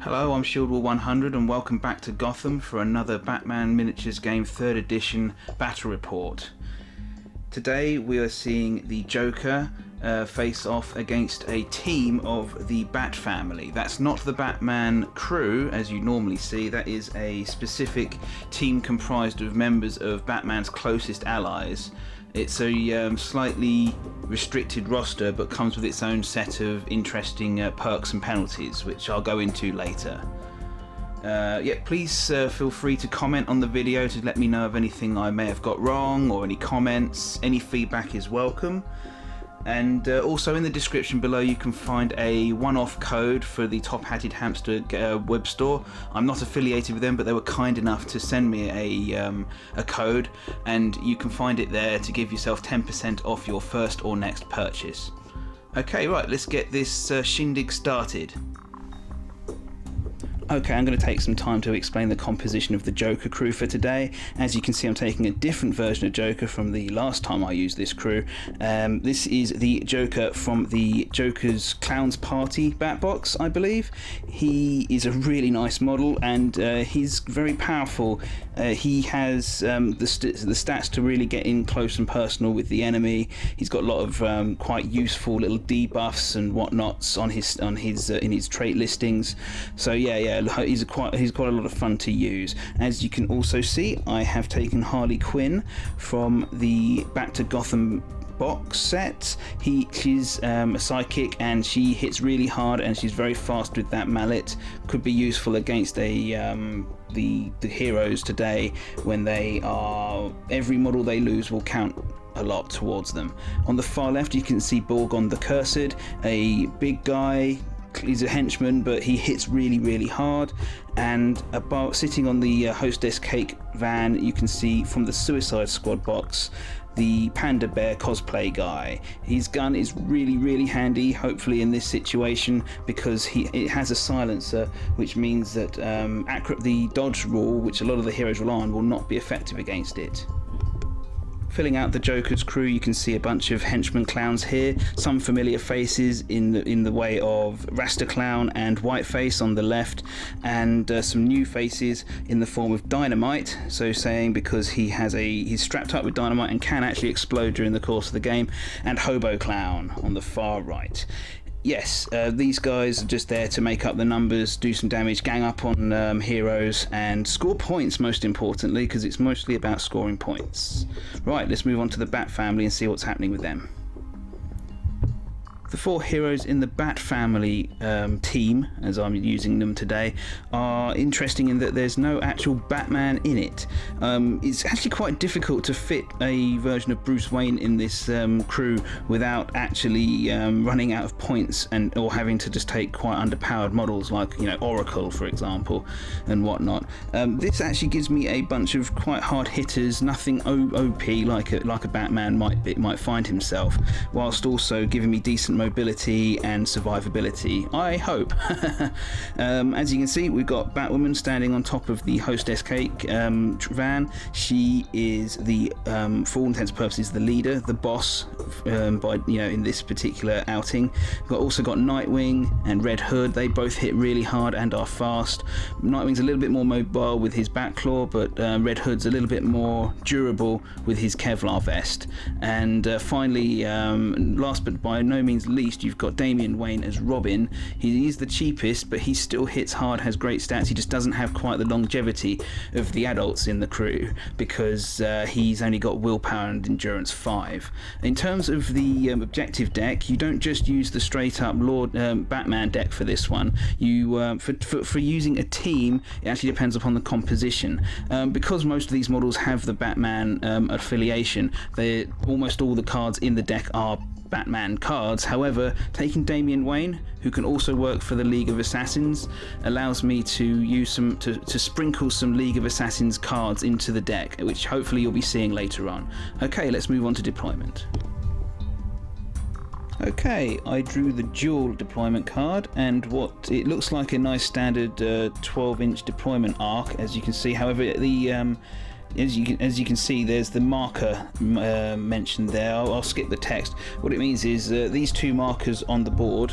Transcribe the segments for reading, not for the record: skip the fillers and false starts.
Hello, I'm Shieldwall100 and welcome back to Gotham for another Batman Miniatures game 3rd edition battle report. Today we are seeing the Joker face off against a team of the Bat family. That's not the Batman crew as you normally see, that is a specific team comprised of members of Batman's closest allies. It's a slightly restricted roster but comes with its own set of interesting perks and penalties which I'll go into later. Please feel free to comment on the video to let me know of anything I may have got wrong or any comments. Any feedback is welcome. And also in the description below you can find a one-off code for the Top Hatted Hamster web store. I'm not affiliated with them, but they were kind enough to send me a code, and you can find it there to give yourself 10% off your first or next purchase. Okay, right, let's get this shindig started. Okay, I'm going to take some time to explain the composition of the Joker crew for today. As you can see, I'm taking a different version of Joker from the last time I used this crew. This is the Joker from the Joker's Clowns Party bat box, I believe. He is a really nice model and he's very powerful. He has the stats to really get in close and personal with the enemy. He's got a lot of quite useful little debuffs and whatnots on his in his trait listings. So yeah, he's quite a lot of fun to use. As you can also see, I have taken Harley Quinn from the Back to Gotham box set. She's a psychic and she hits really hard and she's very fast with that mallet. Could be useful against the heroes today when they are, every model they lose will count a lot towards them. On the far left you can see Borgon the Cursed, a big guy. He's a henchman, but he hits really hard. And above, sitting on the hostess cake van, you can see from the Suicide Squad box the Panda Bear cosplay guy. His gun is really handy, hopefully in this situation, because it has a silencer, which means that the dodge rule, which a lot of the heroes rely on, will not be effective against it. Filling out the Joker's crew, you can see a bunch of henchman clowns here. Some familiar faces in the way of Rasta Clown and Whiteface on the left, and some new faces in the form of Dynamite. So saying because he's strapped up with dynamite and can actually explode during the course of the game, and Hobo Clown on the far right. Yes, these guys are just there to make up the numbers, do some damage, gang up on heroes, and score points most importantly, because it's mostly about scoring points. Right, let's move on to the Bat family and see what's happening with them. The four heroes in the Bat family team, as I'm using them today, are interesting in that there's no actual Batman in it. It's actually quite difficult to fit a version of Bruce Wayne in this crew without actually running out of points or having to just take quite underpowered models like, you know, Oracle, for example, and whatnot. This actually gives me a bunch of quite hard hitters, nothing OP like a Batman might find himself, whilst also giving me decent mobility and survivability, I hope. As you can see, we've got Batwoman standing on top of the hostess cake van. She is for all intents and purposes, the leader, the boss, in this particular outing. We've also got Nightwing and Red Hood. They both hit really hard and are fast. Nightwing's a little bit more mobile with his Batclaw, but Red Hood's a little bit more durable with his Kevlar vest. And finally, last but by no means least, you've got Damian Wayne as Robin. He is the cheapest, but he still hits hard, has great stats. He just doesn't have quite the longevity of the adults in the crew because he's only got willpower and endurance 5. In terms of the objective deck, you don't just use the straight up Batman deck for this one. You for using a team, it actually depends upon the composition. Because most of these models have the Batman affiliation, almost all the cards in the deck are Batman cards. However, taking Damian Wayne, who can also work for the League of Assassins, allows me to use to sprinkle some League of Assassins cards into the deck, which hopefully you'll be seeing later on. Okay, let's move on to deployment. Okay, I drew the dual deployment card, and what it looks like a nice standard 12-inch deployment arc, as you can see. However, as you can see, there's the marker mentioned there. I'll skip the text. What it means is these two markers on the board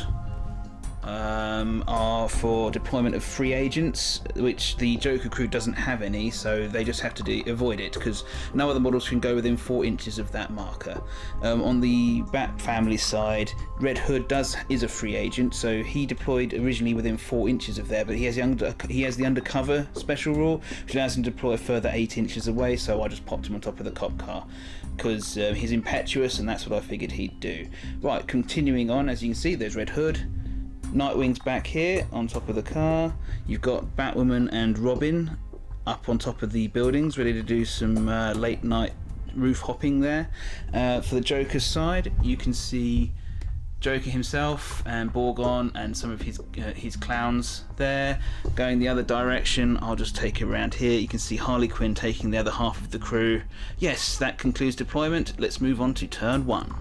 are for deployment of free agents, which the Joker crew doesn't have any, so they just have to avoid it because no other models can go within 4 inches of that marker. On the Bat family side, Red Hood is a free agent, so he deployed originally within 4 inches of there, but he has the undercover special rule, which allows him to deploy a further 8 inches away. So I just popped him on top of the cop car because he's impetuous, and that's what I figured he'd do. Right, continuing on, as you can see, there's Red Hood. Nightwing's back here on top of the car. You've got Batwoman and Robin up on top of the buildings, ready to do some late night roof hopping there. For the Joker's side, you can see Joker himself and Borgon and some of his clowns there. Going the other direction, I'll just take it around here. You can see Harley Quinn taking the other half of the crew. Yes, that concludes deployment. Let's move on to turn 1.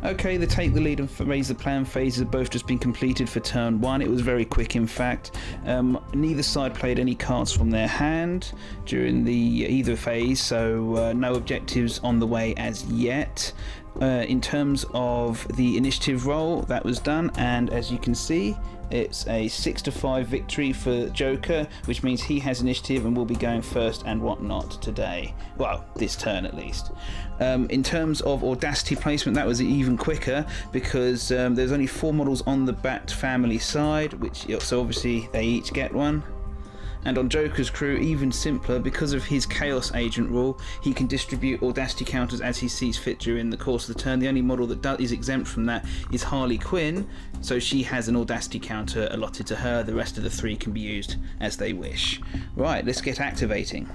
Okay, the take the lead and raise the plan phases have both just been completed for turn 1. It was very quick, in fact. Neither side played any cards from their hand during either phase, so no objectives on the way as yet. In terms of the initiative roll, that was done, and as you can see, it's a 6-5 victory for Joker, which means he has initiative and will be going first and whatnot today. Well, this turn at least. In terms of Audacity placement, that was even quicker because there's only 4 models on the Bat family side, so obviously they each get one. And on Joker's crew, even simpler, because of his Chaos Agent rule, he can distribute Audacity counters as he sees fit during the course of the turn. The only model that is exempt from that is Harley Quinn, so she has an Audacity counter allotted to her. The rest of the 3 can be used as they wish. Right, let's get activating.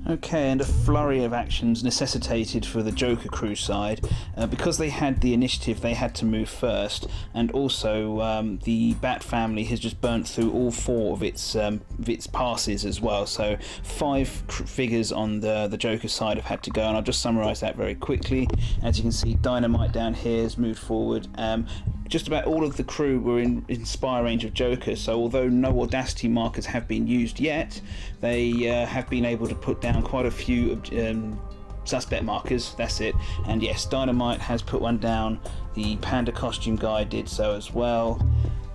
Okay, and a flurry of actions necessitated for the Joker crew side. Because they had the initiative, they had to move first, and also the Bat family has just burnt through all 4 of its passes as well. So 5 figures on the Joker side have had to go, and I'll just summarise that very quickly. As you can see, Dynamite down here has moved forward. Just about all of the crew were in spire range of Joker, so although no Audacity markers have been used yet, they have been able to put down quite a few suspect markers. That's it. And yes, Dynamite has put one down. The Panda costume guy did so as well.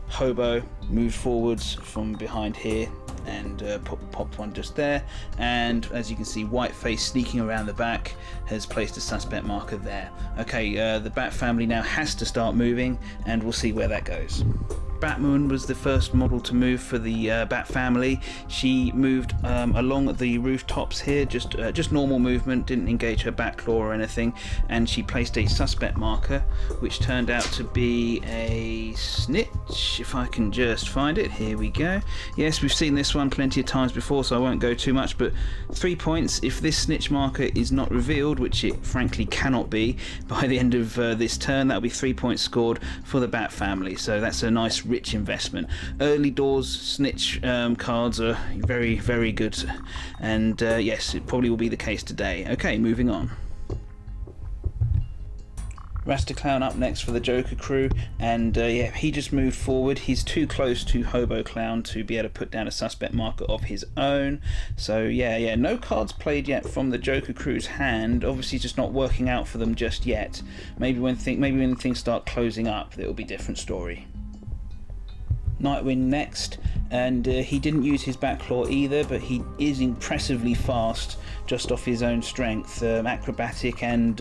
Hobo moved forwards from behind here and popped one just there, and as you can see, Whiteface sneaking around the back has placed a suspect marker there. Okay, the Bat family now has to start moving, and we'll see where that goes. Batwoman was the first model to move for the Bat family. She moved along the rooftops here, just normal movement, didn't engage her bat claw or anything, and she placed a suspect marker, which turned out to be a snitch, if I can just find it. Here we go. Yes, we've seen this one plenty of times before, so I won't go too much, but 3 points if this snitch marker is not revealed, which it frankly cannot be by the end of this turn. That'll be 3 points scored for the Bat family, so that's a nice rich investment. Early doors snitch cards are very, very good, and yes, it probably will be the case today. Okay, moving on. Rasta Clown up next for the Joker crew, and yeah, he just moved forward. He's too close to Hobo Clown to be able to put down a suspect marker of his own. So yeah, no cards played yet from the Joker crew's hand. Obviously, just not working out for them just yet. Maybe when things start closing up, it'll be a different story. Nightwing next, and he didn't use his back claw either, but he is impressively fast just off his own strength. Acrobatic and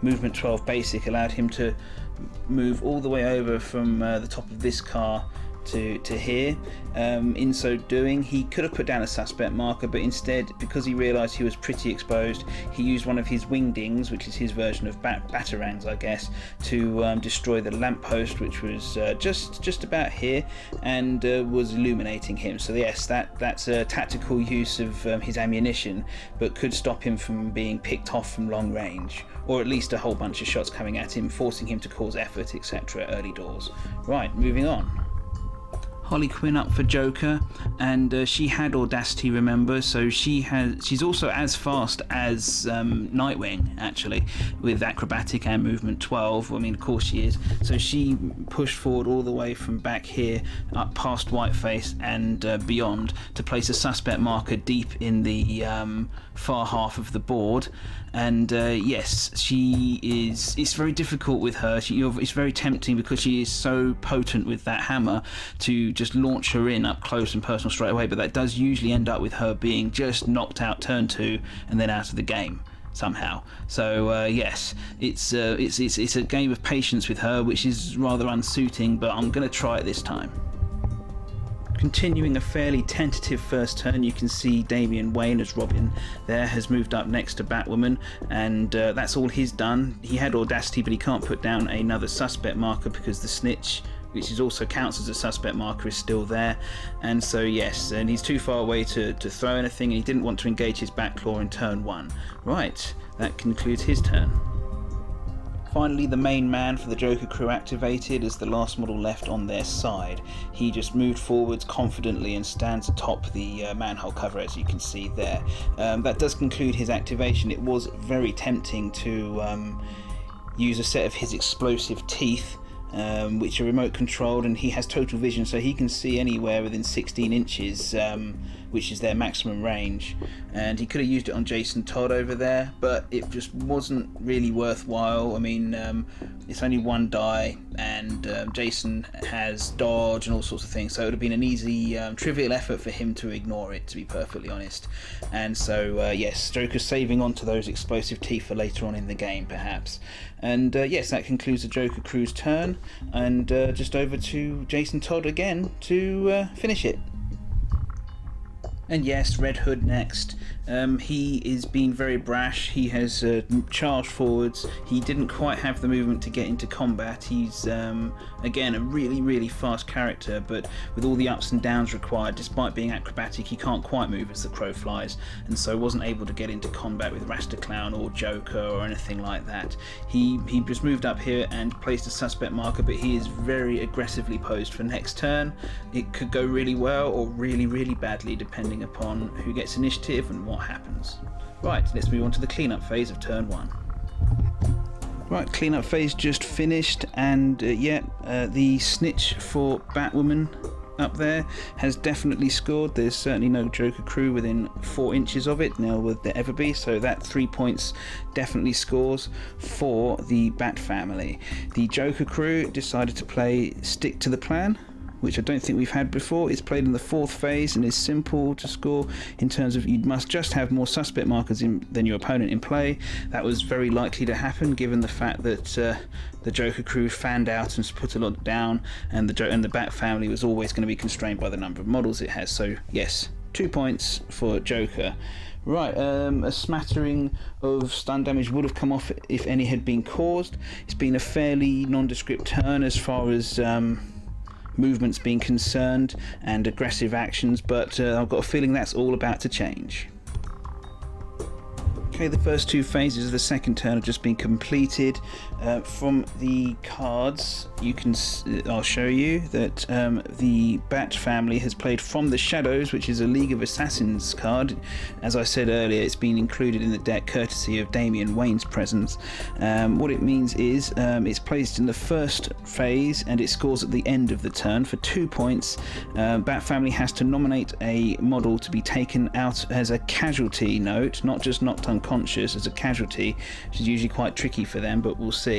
movement 12 basic allowed him to move all the way over from the top of this car to here. In so doing, he could have put down a suspect marker, but instead, because he realised he was pretty exposed, he used one of his wingdings, which is his version of batarangs, I guess, to destroy the lamppost, which was just about here, and was illuminating him. So yes, that's a tactical use of his ammunition, but could stop him from being picked off from long range, or at least a whole bunch of shots coming at him, forcing him to cause effort, etc. early doors. Right, moving on. Harley Quinn up for Joker, and she had audacity, remember, so she's also as fast as Nightwing, actually, with acrobatic and movement 12. I mean, of course she is. So she pushed forward all the way from back here up past Whiteface and beyond to place a suspect marker deep in the far half of the board. And yes, she is. It's very difficult with her. It's very tempting because she is so potent with that hammer to just launch her in up close and personal straight away. But that does usually end up with her being just knocked out turn 2 and then out of the game somehow. So yes, it's a game of patience with her, which is rather unsuiting. But I'm going to try it this time. Continuing a fairly tentative first turn, you can see Damian Wayne as Robin there has moved up next to Batwoman, and that's all he's done. He had audacity, but he can't put down another suspect marker because the snitch, which is also counts as a suspect marker, is still there. And so yes, and he's too far away to throw anything, and he didn't want to engage his Batclaw in turn 1. Right, that concludes his turn. Finally, the main man for the Joker crew activated as the last model left on their side. He just moved forwards confidently and stands atop the manhole cover, as you can see there. That does conclude his activation. It was very tempting to use a set of his explosive teeth, which are remote controlled, and he has total vision, so he can see anywhere within 16 inches, which is their maximum range. And he could have used it on Jason Todd over there, but it just wasn't really worthwhile. I mean, it's only one die, and Jason has dodge and all sorts of things, so it would have been an easy, trivial effort for him to ignore it, to be perfectly honest. And so, yes, Joker's saving onto those explosive teeth for later on in the game, perhaps. And yes, that concludes the Joker crew's turn, and just over to Jason Todd again to finish it. And yes, Red Hood next. He is being very brash. He has charged forwards. He didn't quite have the movement to get into combat. He's again a really fast character, but with all the ups and downs required, despite being acrobatic, he can't quite move as the crow flies, and so wasn't able to get into combat with Rasta Clown or Joker or anything like that. He just moved up here and placed a suspect marker, but he is very aggressively posed for next turn. It could go really well or really badly, depending upon who gets initiative and what happens. Right, let's move on to the cleanup phase of turn 1. Right, cleanup phase just finished, and the snitch for Batwoman up there has definitely scored. There's certainly no Joker crew within 4 inches of it, nor would there ever be, so that 3 points definitely scores for the Bat family. The Joker crew decided to play Stick to the Plan, which I don't think we've had before. It's played in the 4th phase and is simple to score in terms of you must just have more suspect markers than your opponent in play. That was very likely to happen given the fact that the Joker crew fanned out and put a lot down, and the Bat family was always going to be constrained by the number of models it has. So yes, 2 points for Joker. Right, a smattering of stun damage would have come off if any had been caused. It's been a fairly nondescript turn as far as movements being concerned and aggressive actions, but I've got a feeling that's all about to change. Okay, the first 2 phases of the second turn have just been completed. From the cards, I'll show you that the Bat family has played From the Shadows, which is a League of Assassins card. As I said earlier, it's been included in the deck courtesy of Damian Wayne's presence. What it means is it's placed in the first phase and it scores at the end of the turn for 2 points. Bat family has to nominate a model to be taken out as a casualty note, not just knocked unconscious, as a casualty, which is usually quite tricky for them, but we'll see.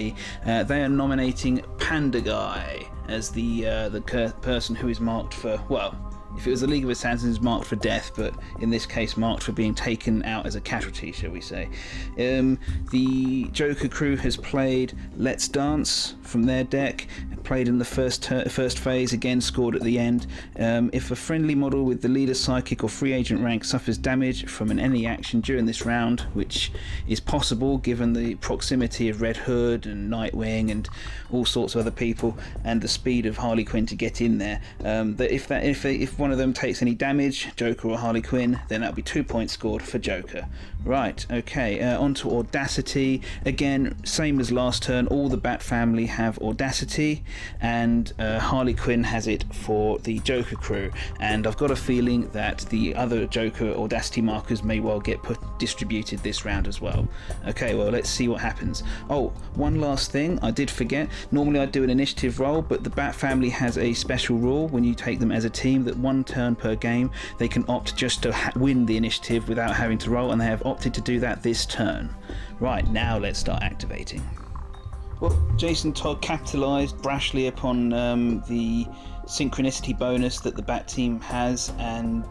They are nominating Panda Guy as the person who is marked for, well, if it was the League of Assassins, marked for death, but in this case marked for being taken out as a casualty, shall we say. The Joker crew has played Let's Dance from their deck, played in the first phase, again scored at the end. If a friendly model with the leader, psychic or free agent rank suffers damage from an enemy action during this round, which is possible given the proximity of Red Hood and Nightwing and all sorts of other people and the speed of Harley Quinn to get in there, that if one of them takes any damage, Joker or Harley Quinn, then that'll be 2 points scored for Joker. Right, okay, on to Audacity. Again, same as last turn, all the Bat family have Audacity. and Harley Quinn has it for the Joker crew, and I've got a feeling that the other Joker Audacity markers may well get distributed this round as well. Okay, well, let's see what happens. Oh, one last thing I did forget. Normally I do an initiative roll, but the Bat family has a special rule when you take them as a team that 1 turn per game they can opt just to win the initiative without having to roll, and they have opted to do that this turn. Right, now let's start activating. Well, Jason Todd capitalised brashly upon the synchronicity bonus that the Bat team has, and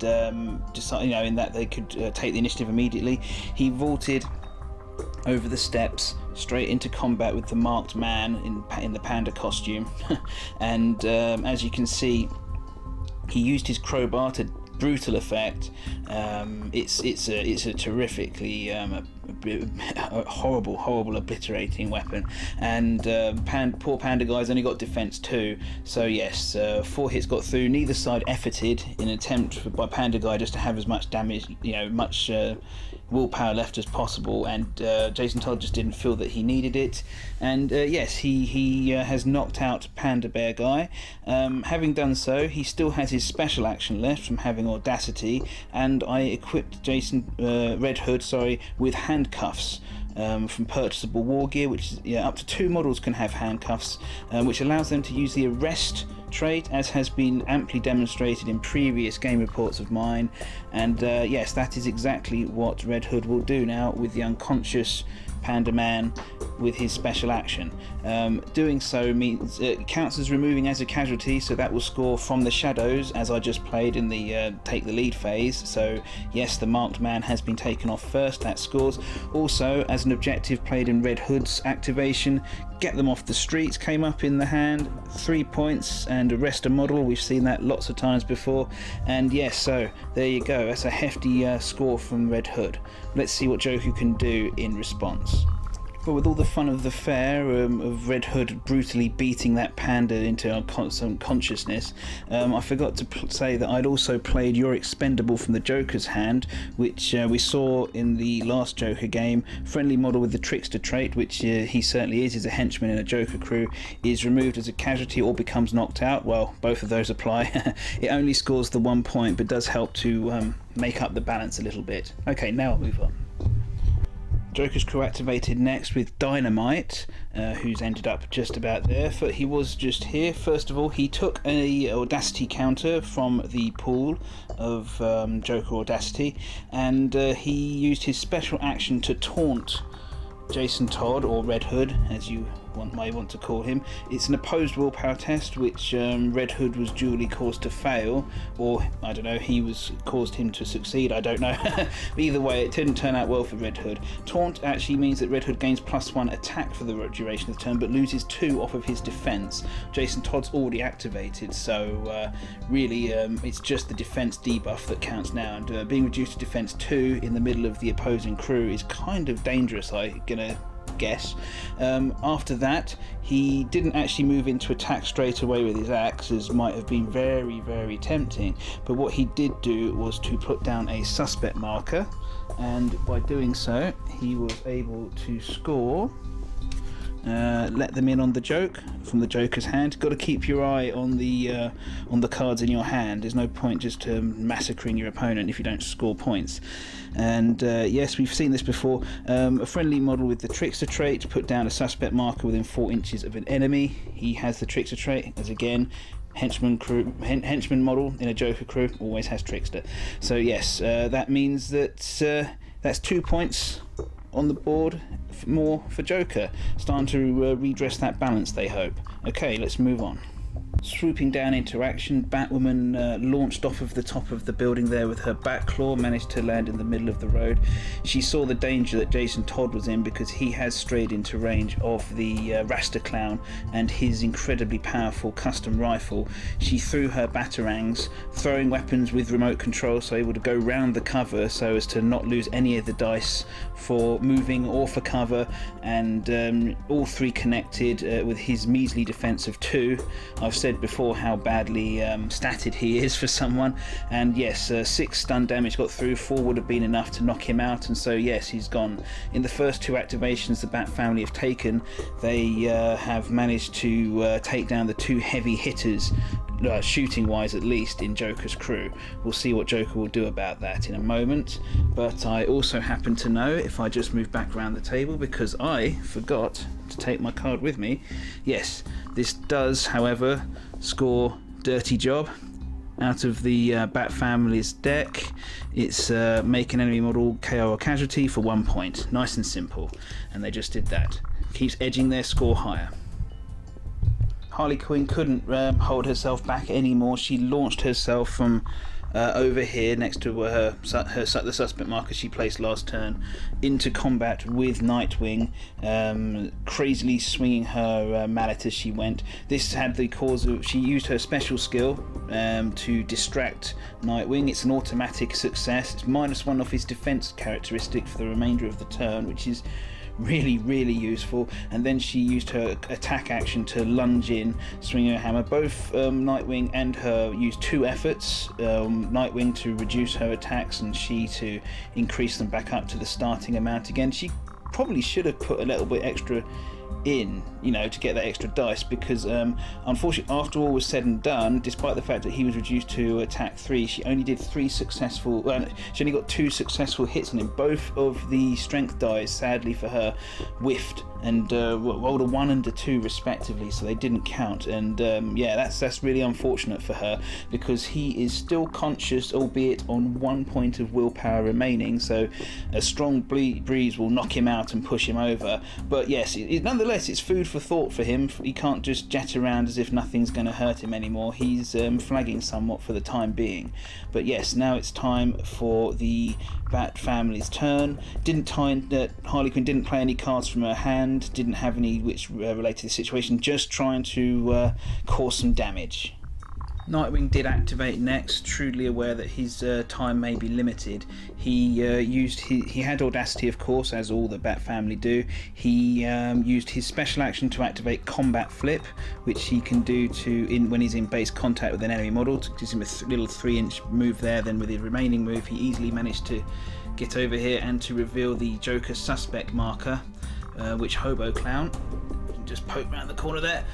decided, in that they could take the initiative immediately. He vaulted over the steps straight into combat with the marked man in the panda costume, and as you can see, he used his crowbar to brutal effect. It's a terrifically a horrible obliterating weapon, and poor panda guy's only got defense 2, so yes, 4 hits got through. Neither side efforted in an attempt by panda guy just to have as much damage, much willpower left as possible, and Jason Todd just didn't feel that he needed it, and yes, he has knocked out Panda Bear Guy. Having done so, he still has his special action left from having Audacity, and I equipped Red Hood with handcuffs from purchasable war gear, which is up to 2 models can have handcuffs, which allows them to use the arrest trait, as has been amply demonstrated in previous game reports of mine, and yes, that is exactly what Red Hood will do now with the unconscious Panda Man with his special action. Doing so means it counts as removing as a casualty, so that will score from the shadows, as I just played in the take the lead phase. So yes, the marked man has been taken off first, that scores. Also, as an objective played in Red Hood's activation, get them off the streets came up in the hand, 3 points, and arrest a model. We've seen that lots of times before, and yes, so there you go, that's a hefty score from Red Hood. Let's see what Joker can do in response. But with all the fun of the fair, of Red Hood brutally beating that panda into unconsciousness, I forgot to say that I'd also played Your Expendable from the Joker's hand, which we saw in the last Joker game. Friendly model with the Trickster trait, which he certainly is a henchman in a Joker crew, is removed as a casualty or becomes knocked out. Well, both of those apply. It only scores the 1 point, but does help to make up the balance a little bit. Okay, now I'll move on. Joker's crew activated next with Dynamite, who's ended up just about there. He was just here. First of all, he took a Audacity counter from the pool of Joker Audacity, and he used his special action to taunt Jason Todd, or Red Hood, as you may want to call him. It's an opposed willpower test, which Red Hood was duly caused to fail, or I don't know, caused him to succeed, I don't know. Either way, it didn't turn out well for Red Hood. Taunt actually means that Red Hood gains +1 attack for the duration of the turn, but loses 2 off of his defense. Jason Todd's already activated, so really it's just the defense debuff that counts now, and being reduced to defense 2 in the middle of the opposing crew is kind of dangerous, I'm gonna guess. After that, he didn't actually move into attack straight away with his axe, as might have been very, very tempting, but what he did do was to put down a suspect marker, and by doing so he was able to score, let them in on the joke from the Joker's hand. Got to keep your eye on the cards in your hand. There's no point just massacring your opponent if you don't score points. And yes, we've seen this before. A friendly model with the Trickster trait put down a suspect marker within 4 inches of an enemy. He has the Trickster trait, as again, henchman model in a Joker crew always has Trickster. So yes, that means that that's 2 points on the board more for Joker. Starting to redress that balance, they hope. Okay, let's move on. Swooping down into action, Batwoman launched off of the top of the building there with her bat claw, managed to land in the middle of the road. She saw the danger that Jason Todd was in because he has strayed into range of the Rasta Clown and his incredibly powerful custom rifle. She threw her batarangs, throwing weapons with remote control, so able to go round the cover so as to not lose any of the dice for moving or for cover, and all 3 connected with his measly defense of 2. I've said said before how badly statted he is for someone, and yes, 6 stun damage got through. 4 would have been enough to knock him out, and so yes, he's gone. In the first 2 activations the Bat family have taken, they have managed to take down the 2 heavy hitters, shooting wise at least, in Joker's crew. We'll see what Joker will do about that in a moment, but I also happen to know, if I just move back around the table, because I forgot to take my card with me, yes, this does however score Dirty Job out of the Bat family's deck. It's make an enemy model KO or casualty for 1 point. Nice and simple, and they just did that. Keeps edging their score higher. Harley Quinn couldn't hold herself back anymore. She launched herself from over here next to the suspect marker she placed last turn into combat with Nightwing, crazily swinging her mallet as she went. This had the cause of, she used her special skill to distract Nightwing. It's an automatic success. It's -1 off his defense characteristic for the remainder of the turn, which is really useful. And then she used her attack action to lunge in, swing her hammer. Both Nightwing and her used 2 efforts, Nightwing to reduce her attacks and she to increase them back up to the starting amount again. She probably should have put a little bit extra in, to get that extra dice, because unfortunately, after all was said and done, despite the fact that he was reduced to attack 3, she only did 3 successful, she only got 2 successful hits on him. Both of the strength dice, sadly for her, whiffed and rolled a 1 and a 2 respectively, so they didn't count. And yeah, that's really unfortunate for her, because he is still conscious, albeit on 1 point of willpower remaining, so a strong breeze will knock him out and push him over. But yes, nonetheless, it's food for thought for him. He can't just jet around as if nothing's going to hurt him anymore. He's flagging somewhat for the time being. But yes, now it's time for the Bat family's turn. Harley Quinn didn't play any cards from her hand, didn't have any which relate to the situation, just trying to cause some damage. Nightwing did activate next, shrewdly aware that his time may be limited. He had Audacity, of course, as all the Bat family do. He used his special action to activate Combat Flip, which he can do when he's in base contact with an enemy model, to give him a little 3-inch move there. Then with his remaining move, he easily managed to get over here and to reveal the Joker suspect marker, which Hobo Clown, just poke around the corner there,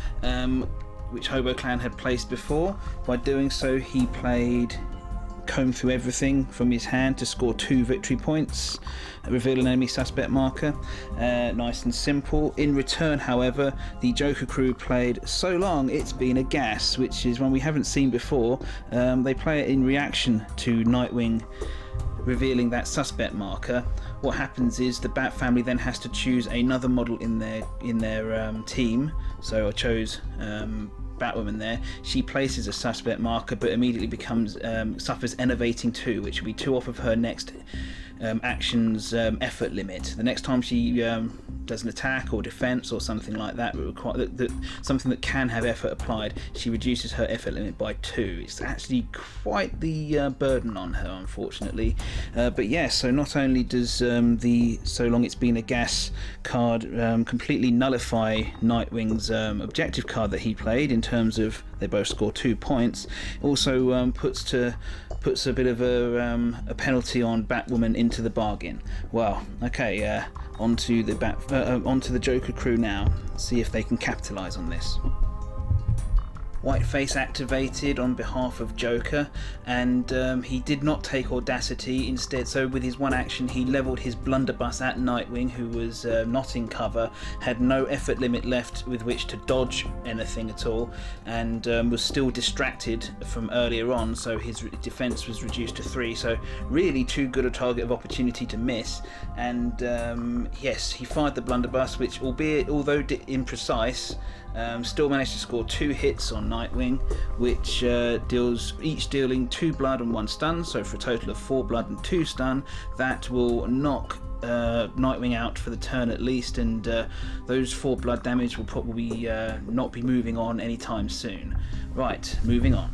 which Hobo Clown had placed before. By doing so, he played Comb Through Everything from his hand to score 2 victory points, reveal an enemy suspect marker. Nice and simple. In return, however, the Joker crew played So Long It's Been a Gas, which is one we haven't seen before. They play it in reaction to Nightwing revealing that suspect marker. What happens is the Bat family then has to choose another model in their team. So I chose Batwoman there. She places a suspect marker, but immediately suffers Enervating 2, which will be 2 off of her next action's effort limit. The next time she does an attack or defense or something like that, something that can have effort applied, she reduces her effort limit by 2. It's actually quite the burden on her, unfortunately. But yes, so not only does the So Long It's Been a Gas card completely nullify Nightwing's objective card that he played, in terms of they both score 2 points, it also puts a bit of a penalty on Batwoman into the bargain. Well, okay, onto the Joker crew now. See if they can capitalise on this. Whiteface activated on behalf of Joker, and he did not take Audacity. Instead, so with his one action, he levelled his blunderbuss at Nightwing, who was not in cover, had no effort limit left with which to dodge anything at all, and was still distracted from earlier on, so his defense was reduced to 3. So really too good a target of opportunity to miss. And yes, he fired the blunderbuss, which, although imprecise, still managed to score 2 hits on Nightwing, which each dealing 2 blood and 1 stun, so for a total of 4 blood and 2 stun. That will knock Nightwing out for the turn at least, and those 4 blood damage will probably not be moving on anytime soon. Right, moving on.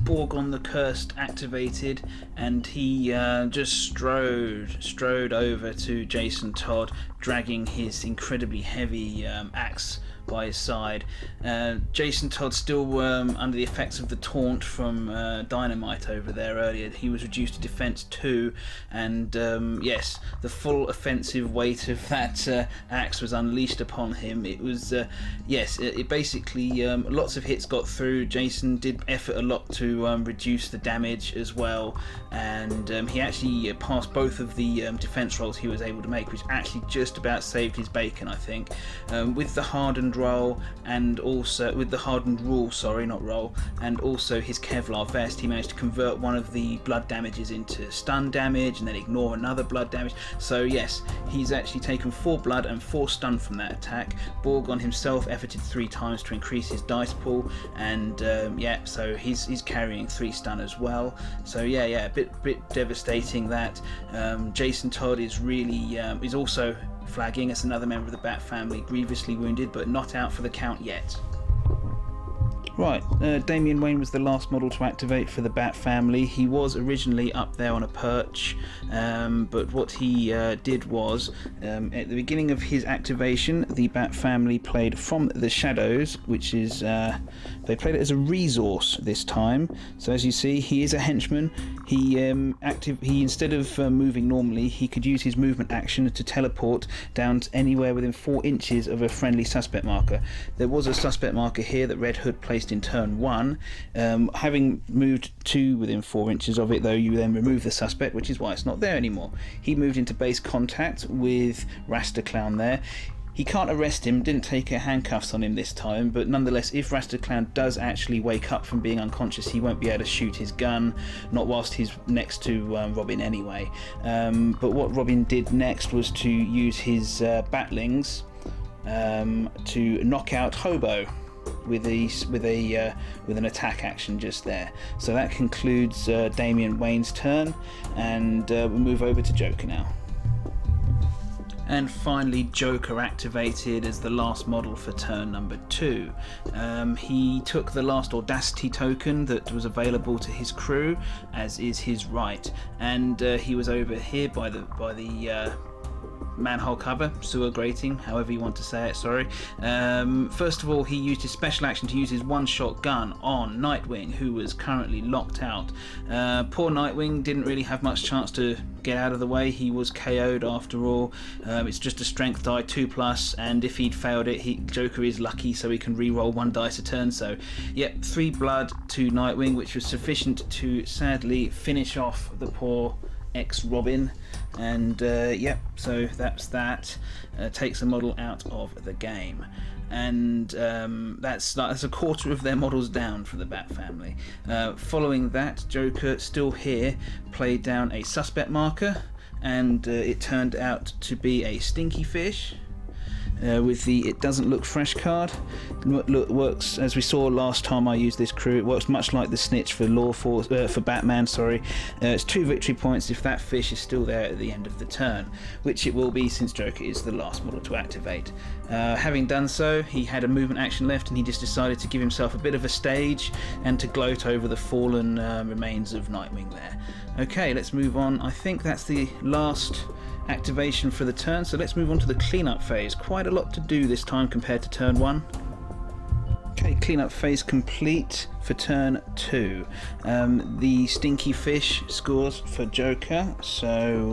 Borgon the Cursed activated, and he just strode over to Jason Todd, dragging his incredibly heavy axe by his side. Jason Todd still under the effects of the taunt from Dynamite over there earlier. He was reduced to defense 2, and yes, the full offensive weight of that axe was unleashed upon him. It was yes, it basically lots of hits got through. Jason did effort a lot to reduce the damage as well, and he actually passed both of the defense rolls he was able to make, which actually just about saved his bacon, I think. With the hardened roll, and also with the hardened rule, sorry, not roll, and also his Kevlar vest, he managed to convert one of the blood damages into stun damage and then ignore another blood damage. So yes, he's actually taken 4 blood and 4 stun from that attack. Borgon himself efforted 3 times to increase his dice pool, and yeah, so he's carrying 3 stun as well. So yeah, a bit devastating that. Jason Todd is really is also flagging as another member of the Bat family, grievously wounded but not out for the count yet. Right, Damian Wayne was the last model to activate for the Bat family. He was originally up there on a perch, but what he did was, at the beginning of his activation, the Bat family played from the shadows, which is, they played it as a resource this time. So as you see, he is a henchman. He instead of moving normally, he could use his movement action to teleport down to anywhere within 4 inches of a friendly suspect marker. There was a suspect marker here that Red Hood placed in turn 1. Having moved to within 4 inches of it, though, you then remove the suspect, which is why it's not there anymore. He moved into base contact with Rasta Clown there. He can't arrest him, didn't take handcuffs on him this time, but nonetheless, if Rasta Clown does actually wake up from being unconscious, he won't be able to shoot his gun, not whilst he's next to Robin anyway. But what Robin did next was to use his batlings to knock out Hobo with an attack action just there. So that concludes Damian Wayne's turn, and we'll move over to Joker now. And finally, Joker activated as the last model for turn number 2. He took the last Audacity token that was available to his crew, as is his right, and he was over here by the manhole cover, sewer grating, however you want to say it, sorry. First of all, he used his special action to use his one-shot gun on Nightwing, who was currently locked out. Poor Nightwing didn't really have much chance to get out of the way. He was KO'd after all. It's just a strength die 2+, and if he'd failed it, Joker is lucky, so he can re-roll 1 dice a turn. So yep, 3 blood to Nightwing, which was sufficient to sadly finish off the poor ex-Robin, and yep, so that's that. Takes a model out of the game, and that's a quarter of their models down for the Bat family. Following that, Joker, still here, played down a suspect marker, and it turned out to be a stinky fish. With the "it doesn't look fresh" card. Works, as we saw last time I used this crew, it works much like the snitch for Batman, sorry. It's 2 victory points if that fish is still there at the end of the turn, which it will be since Joker is the last model to activate. Having done so, he had a movement action left, and he just decided to give himself a bit of a stage and to gloat over the fallen remains of Nightwing there. Okay, let's move on. I think that's the last activation for the turn, so let's move on to the cleanup phase. Quite a lot to do this time compared to turn 1. Okay, cleanup phase complete for turn 2. The stinky fish scores for Joker, so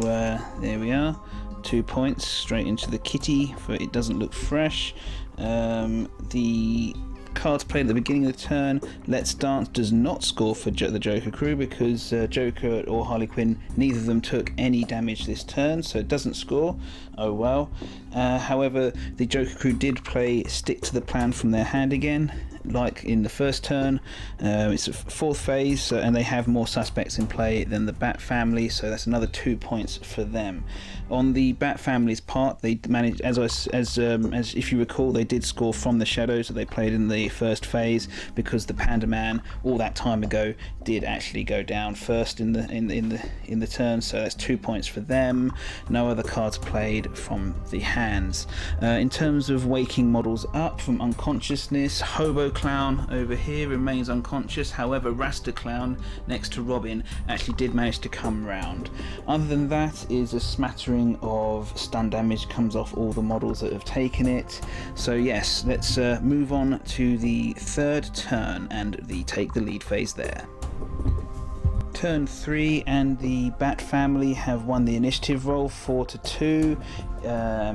there we are. 2 points straight into the kitty for "it doesn't look fresh." The cards played at the beginning of the turn, Let's Dance, does not score for the Joker crew because Joker or Harley Quinn, neither of them took any damage this turn, so it doesn't score. Oh well. However, the Joker crew did play Stick to the Plan from their hand again, like in the first turn. It's a 4th phase, and they have more suspects in play than the Bat family, so that's another 2 points for them. On the Bat family's part, they managed, as if you recall, they did score from the shadows that they played in the first phase, because the Panda Man all that time ago did actually go down first in the turn, so that's 2 points for them. No other cards played from the hands. In terms of waking models up from unconsciousness, Hobo Clown over here remains unconscious. However, Rasta Clown next to Robin actually did manage to come round. Other than that is a smattering of stun damage comes off all the models that have taken it. So yes, let's move on to the third turn and the take the lead phase there. Turn 3 and the Bat family have won the initiative roll 4-2,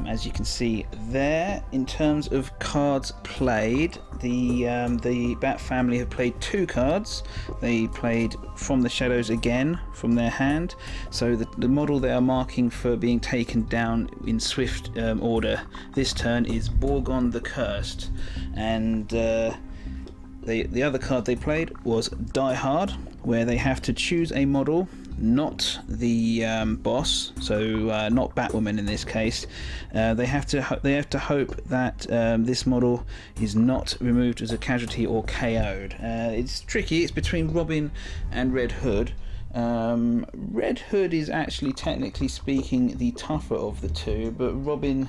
as you can see there. In terms of cards played, the Bat family have played 2 cards. They played From the Shadows again from their hand, so the model they are marking for being taken down in swift order this turn is Borgon the Cursed, and the other card they played was Die Hard, where they have to choose a model, not the boss, so not Batwoman in this case. They have to hope that this model is not removed as a casualty or KO'd. It's tricky. It's between Robin and Red Hood. Red Hood is actually, technically speaking, the tougher of the two, but Robin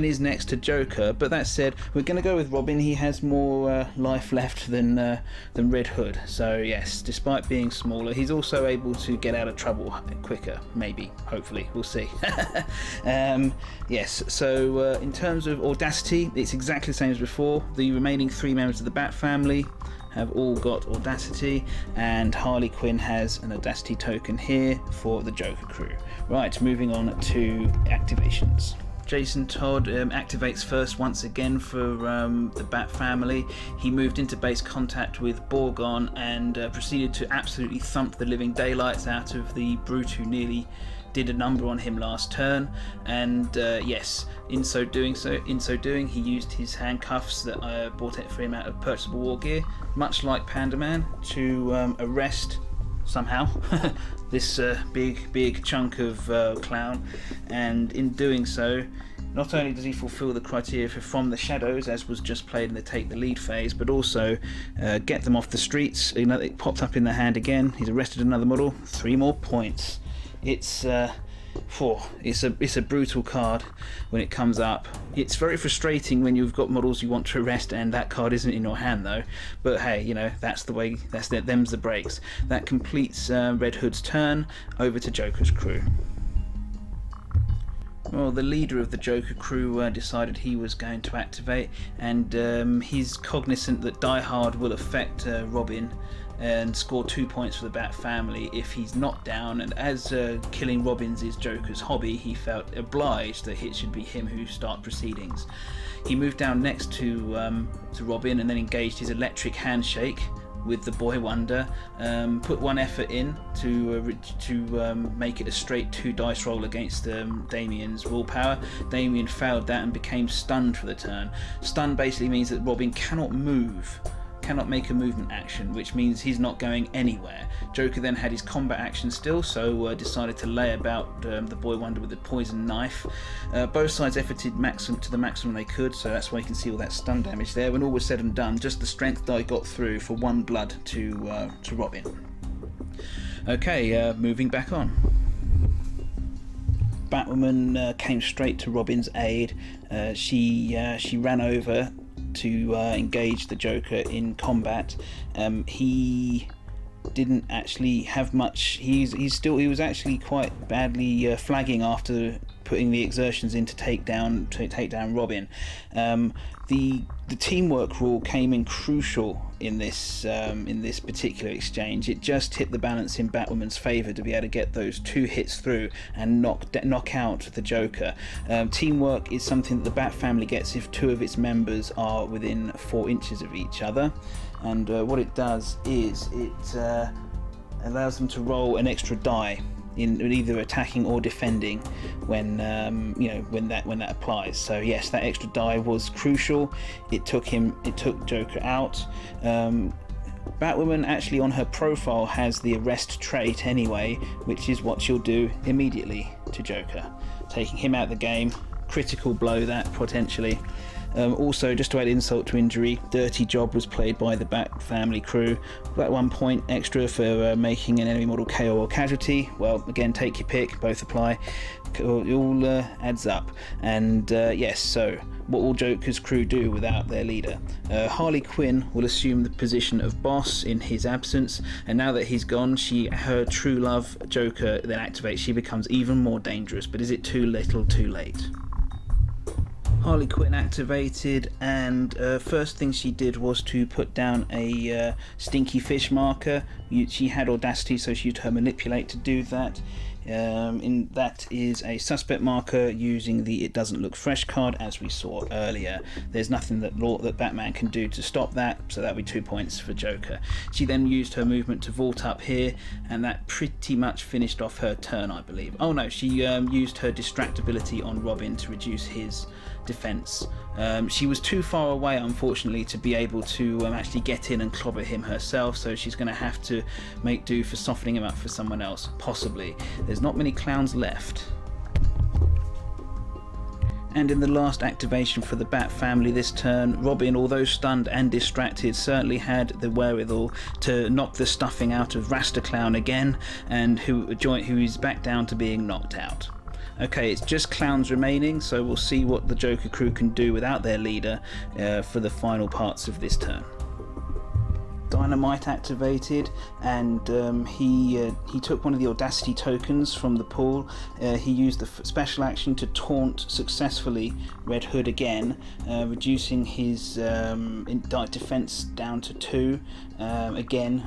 is next to Joker. But that said, we're going to go with Robin. He has more life left than Red Hood. So yes, despite being smaller, he's also able to get out of trouble quicker. Maybe, hopefully, we'll see. Yes. So in terms of audacity, it's exactly the same as before. The remaining 3 members of the Bat family have all got audacity, and Harley Quinn has an audacity token here for the Joker crew. Right, moving on to activations. Jason Todd activates first once again for the Bat family. He moved into base contact with Borgon and proceeded to absolutely thump the living daylights out of the brute who nearly did a number on him last turn. And yes, in so doing, he used his handcuffs that I bought it for him out of purchasable war gear, much like Panda Man, to arrest somehow this big chunk of clown. And in doing so, not only does he fulfill the criteria for From the Shadows, as was just played in the Take the Lead phase, but also get them off the streets. You know, it popped up in the hand again. He's arrested another model. 3 more points. It's a brutal card when it comes up. It's very frustrating when you've got models you want to arrest and that card isn't in your hand though. But hey, you know, that's the way. Them's the breaks. That completes Red Hood's turn. Over to Joker's crew. Well, the leader of the Joker crew decided he was going to activate, and he's cognizant that Die Hard will affect Robin and score 2 points for the Bat family if he's knocked down, and as killing Robins is Joker's hobby, he felt obliged that it should be him who start proceedings. He moved down next to Robin and then engaged his electric handshake with the Boy Wonder, put 1 effort in to make it a straight 2 dice roll against Damien's willpower. Damien failed that and became stunned for the turn. Stun basically means that Robin cannot make a movement action, which means he's not going anywhere. Joker then had his combat action still, so decided to lay about the Boy Wonder with the poison knife. Both sides efforted to the maximum they could, so that's why you can see all that stun damage there. When all was said and done, just the strength die got through for 1 blood to Robin. Okay, moving back on. Batwoman came straight to Robin's aid. She ran over to engage the Joker in combat. He didn't actually have much. He was actually quite badly flagging after putting the exertions in to take down Robin. The teamwork rule came in crucial in this particular exchange. It just hit the balance in Batwoman's favour to be able to get those 2 hits through and knock out the Joker. Teamwork is something that the Bat family gets if 2 of its members are within 4 inches of each other, and what it does is it allows them to roll an extra die in either attacking or defending when that applies. So yes, that extra die was crucial. It took Joker out. Batwoman actually on her profile has the arrest trait anyway, which is what she'll do immediately to Joker, taking him out of the game. Critical blow that potentially. Also, just to add insult to injury, dirty job was played by the Bat family crew. At 1 point extra for making an enemy model KO or casualty. Well, again, take your pick, both apply. It all adds up. And yes, so what will Joker's crew do without their leader? Harley Quinn will assume the position of boss in his absence, and now that he's gone, her true love Joker then activates. She becomes even more dangerous. But is it too little, too late? Harley Quinn activated, and first thing she did was to put down a stinky fish marker. She had audacity, so she used her manipulate to do that. That is a suspect marker using the it doesn't look fresh card, as we saw earlier. There's nothing that Batman can do to stop that, so that'll be 2 points for Joker. She then used her movement to vault up here, and that pretty much finished off her turn, I believe. Oh no, she used her distractibility on Robin to reduce his defense. She was too far away, unfortunately, to be able to actually get in and clobber him herself, so she's going to have to make do for softening him up for someone else, possibly. There's not many clowns left. And in the last activation for the Bat family this turn, Robin, although stunned and distracted, certainly had the wherewithal to knock the stuffing out of Rasta Clown again, and who is back down to being knocked out. Okay, it's just clowns remaining, so we'll see what the Joker crew can do without their leader for the final parts of this turn. Dynamite activated, and he took one of the audacity tokens from the pool. He used the special action to taunt successfully Red Hood again, reducing his defense down to 2. Again,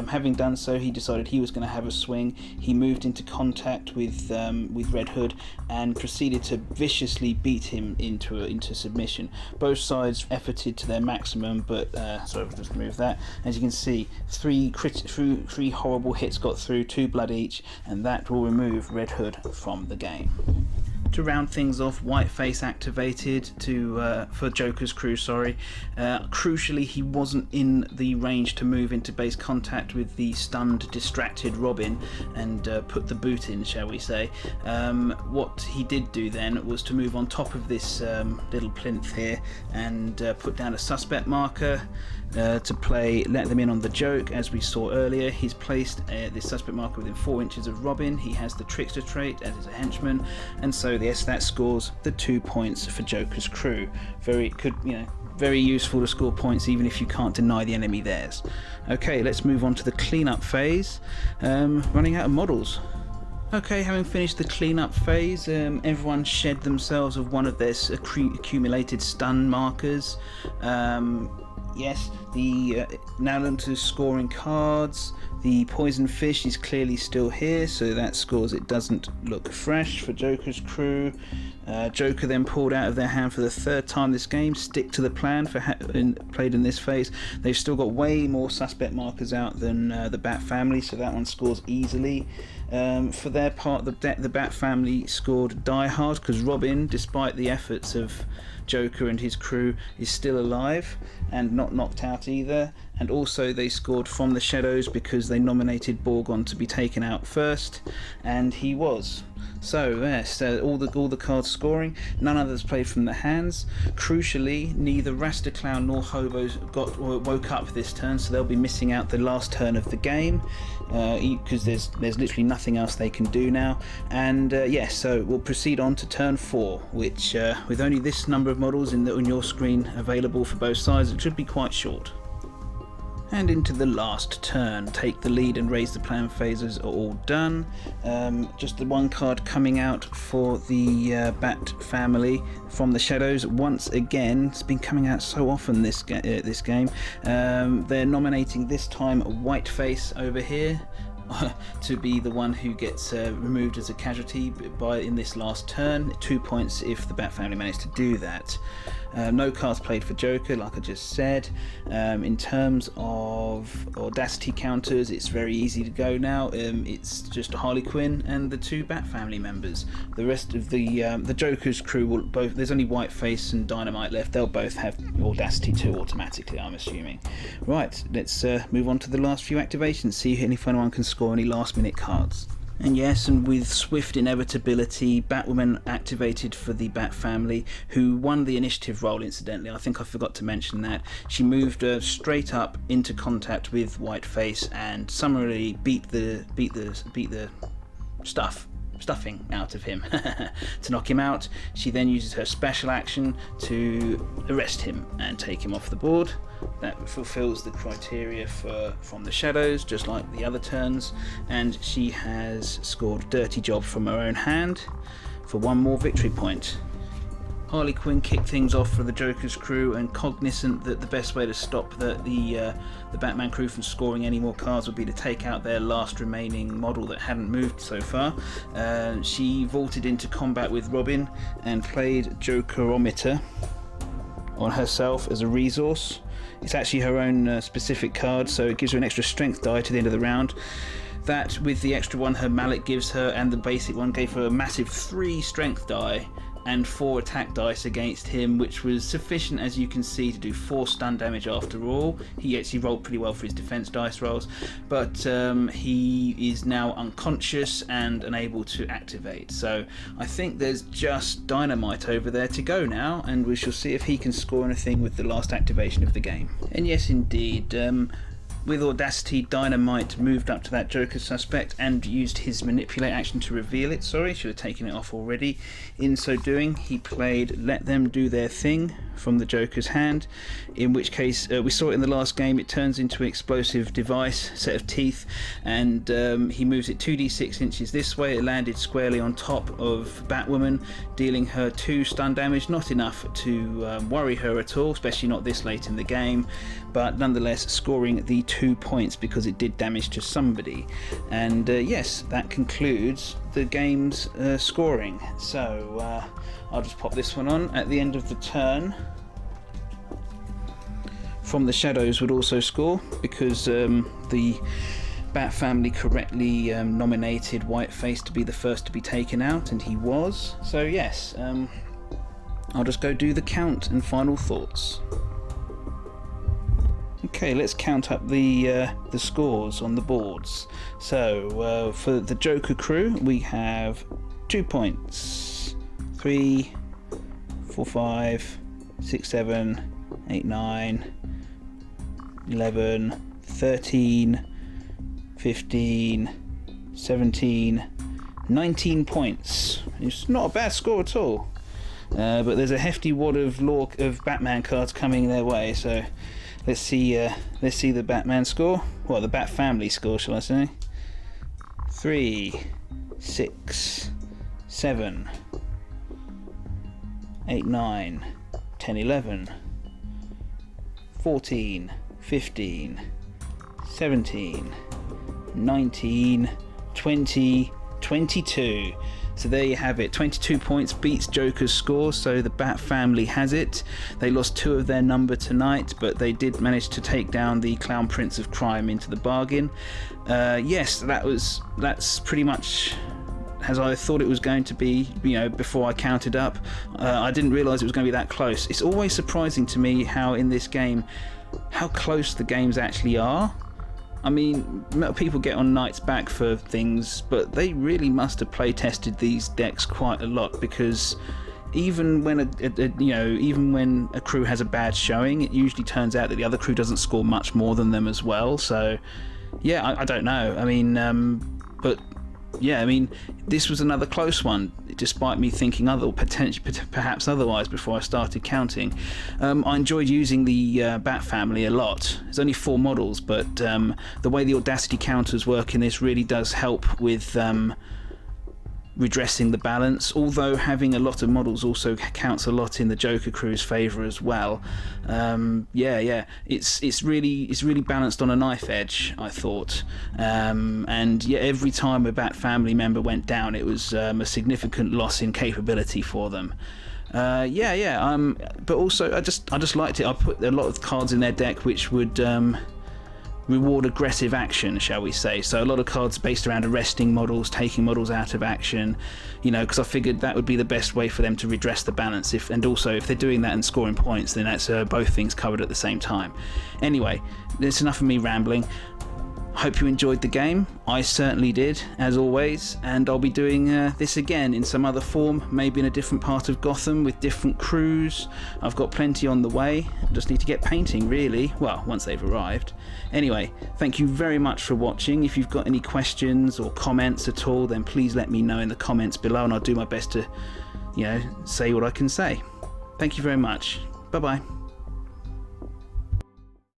having done so, he decided he was going to have a swing. He moved into contact with Red Hood and proceeded to viciously beat him into submission. Both sides efforted to their maximum, but sorry, I'll just move that. As you can see, three horrible hits got through, 2 blood each, and that will remove Red Hood from the game. To round things off, Whiteface activated for Joker's crew. Crucially, he wasn't in the range to move into base contact with the stunned, distracted Robin and put the boot in, shall we say. What he did do then was to move on top of this little plinth here and put down a suspect marker to let them in on the joke. As we saw earlier, he's placed this suspect marker within 4 inches of Robin. He has the trickster trait as a henchman, and so yes, that scores the 2 points for Joker's crew. Very useful to score points even if you can't deny the enemy theirs. Okay, let's move on to the cleanup phase. Running out of models. Okay, having finished the cleanup phase, everyone shed themselves of one of their accumulated stun markers. Yes, now onto scoring cards. The poison fish is clearly still here, so that scores it doesn't look fresh for Joker's crew. Joker then pulled out of their hand for the 3rd time this game. Stick to the plan for played in this phase. They've still got way more suspect markers out than the Bat family, so that one scores easily. For their part, the Bat family scored Die Hard because Robin, despite the efforts of Joker and his crew, is still alive and not knocked out either. And also they scored From the Shadows because they nominated Borgon to be taken out first, and he was. So yes, all the cards scoring. None others played from the hands. Crucially, neither Rasta Clown nor Hobos woke up this turn, so they'll be missing out the last turn of the game because there's literally nothing else they can do now. And yes, so we'll proceed on to turn 4, which with only this number of models on your screen available for both sides, it should be quite short. And into the last turn. Take the lead and raise the plan phases are all done. Just the one card coming out for the Bat family, From the Shadows. Once again, it's been coming out so often this game. They're nominating this time Whiteface over here to be the one who gets removed as a casualty in this last turn. 2 points if the Bat family managed to do that. No cards played for Joker, like I just said. In terms of audacity counters, it's very easy to go now. It's just Harley Quinn and the 2 Bat family members. The rest of the Joker's crew will both. There's only Whiteface and Dynamite left. They'll both have audacity 2 automatically, I'm assuming. Right, let's move on to the last few activations. See if anyone can score any last-minute cards. And yes, and with swift inevitability, Batwoman activated for the Bat family, who won the initiative roll, incidentally. I think I forgot to mention that. She moved straight up into contact with Whiteface and summarily beat the stuffing out of him to knock him out. She then uses her special action to arrest him and take him off the board. That fulfills the criteria for From the Shadows, just like the other turns, and she has scored a dirty job from her own hand for one more victory point. Harley Quinn kicked things off for the Joker's crew, and cognizant that the best way to stop the Batman crew from scoring any more cards would be to take out their last remaining model that hadn't moved so far. She vaulted into combat with Robin and played Jokerometer on herself as a resource. It's actually her own specific card, so it gives her an extra strength die to the end of the round. That, with the extra one her mallet gives her, and the basic one, gave her a massive 3 strength die and 4 attack dice against him, which was sufficient, as you can see, to do 4 stun damage after all. He actually rolled pretty well for his defense dice rolls, but he is now unconscious and unable to activate. So I think there's just Dynamite over there to go now, and we shall see if he can score anything with the last activation of the game. And yes, indeed, with audacity, Dynamite moved up to that Joker suspect and used his manipulate action to reveal it. Sorry, should have taken it off already. In so doing, he played Let Them Do Their Thing from the Joker's hand, in which case, we saw it in the last game, it turns into an explosive device, set of teeth, and he moves it 2d6 inches this way. It landed squarely on top of Batwoman, dealing her 2 stun damage, not enough to worry her at all, especially not this late in the game, but nonetheless scoring the 2 points because it did damage to somebody. And yes, that concludes the game's scoring. So I'll just pop this one on. At the end of the turn, From the Shadows would also score because the Bat family correctly nominated Whiteface to be the first to be taken out, and he was. So yes, I'll just go do the count and final thoughts. Okay, let's count up the scores on the boards. So for the Joker crew, we have 2 points. 3, 4, 5, 6, 7, 8, 9, 11, 13, 15, 17, 19 points. It's not a bad score at all. But there's a hefty wad of Batman cards coming their way, so let's see the Batman score. Well, the Bat family score, shall I say. 3, 6, 7, 8, 9, 10, 11, 14, 15, 17, 19, 20, 22. So there you have it. 22 points beats Joker's score, so the Bat family has it. They lost 2 of their number tonight, but they did manage to take down the Clown Prince of Crime into the bargain. Yes, that's pretty much as I thought it was going to be, before I counted up. I didn't realise it was going to be that close. It's always surprising to me how in this game, how close the games actually are. I mean, people get on Knight's back for things, but they really must have play tested these decks quite a lot, because even when a crew has a bad showing, it usually turns out that the other crew doesn't score much more than them as well. So yeah, I don't know. I mean, but yeah, I mean, this was another close one, despite me thinking perhaps otherwise before I started counting. I enjoyed using the Bat family a lot. There's only 4 models, but the way the Audacity counters work in this really does help with redressing the balance, although having a lot of models also counts a lot in the Joker crew's favour as well. It's really balanced on a knife edge, I thought, and yeah, every time a Bat family member went down, it was a significant loss in capability for them. But also I just liked it. I put a lot of cards in their deck which would reward aggressive action, shall we say. So a lot of cards based around arresting models, taking models out of action, because I figured that would be the best way for them to redress the balance. And also if they're doing that and scoring points, then that's both things covered at the same time. Anyway, that's enough of me rambling. Hope you enjoyed the game. I certainly did, as always, and I'll be doing this again in some other form, maybe in a different part of Gotham with different crews. I've got plenty on the way. I just need to get painting, really. Well, once they've arrived. Anyway, thank you very much for watching. If you've got any questions or comments at all, then please let me know in the comments below, and I'll do my best to, say what I can say. Thank you very much. Bye-bye.